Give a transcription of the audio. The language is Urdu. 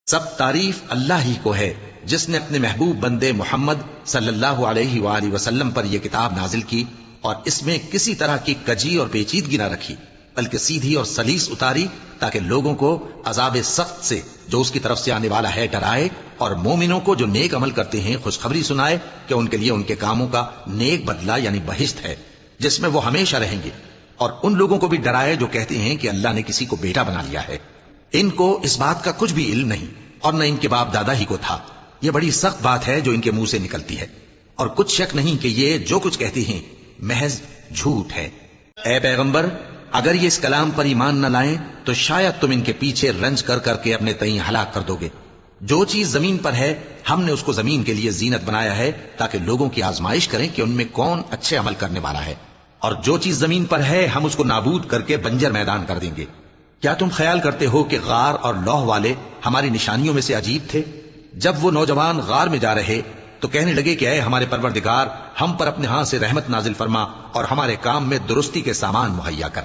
سب تعریف اللہ ہی کو ہے جس نے اپنے محبوب بندے محمد صلی اللہ علیہ وآلہ وسلم پر یہ کتاب نازل کی اور اس میں کسی طرح کی کجی اور پیچیدگی نہ رکھی، بلکہ سیدھی اور سلیس اتاری تاکہ لوگوں کو عذاب سخت سے جو اس کی طرف سے آنے والا ہے ڈرائے، اور مومنوں کو جو نیک عمل کرتے ہیں خوشخبری سنائے کہ ان کے لیے ان کے کاموں کا نیک بدلہ یعنی بہشت ہے جس میں وہ ہمیشہ رہیں گے، اور ان لوگوں کو بھی ڈرائے جو کہتے ہیں کہ اللہ نے کسی کو بیٹا بنا لیا ہے۔ ان کو اس بات کا کچھ بھی علم نہیں اور نہ ان کے باپ دادا ہی کو تھا۔ یہ بڑی سخت بات ہے جو ان کے منہ سے نکلتی ہے، اور کچھ شک نہیں کہ یہ جو کچھ کہتے ہیں محض جھوٹ ہے۔ اے پیغمبر، اگر یہ اس کلام پر ایمان نہ لائیں تو شاید تم ان کے پیچھے رنج کر کر کے اپنے تئیں ہلاک کر دو گے۔ جو چیز زمین پر ہے ہم نے اس کو زمین کے لیے زینت بنایا ہے تاکہ لوگوں کی آزمائش کریں کہ ان میں کون اچھے عمل کرنے والا ہے، اور جو چیز زمین پر ہے ہم اس کو نابود کر کے بنجر میدان کر دیں گے۔ کیا تم خیال کرتے ہو کہ غار اور لوح والے ہماری نشانیوں میں سے عجیب تھے؟ جب وہ نوجوان غار میں جا رہے تو کہنے لگے کہ اے ہمارے پروردگار، ہم پر اپنے ہاں سے رحمت نازل فرما اور ہمارے کام میں درستی کے سامان مہیا کر۔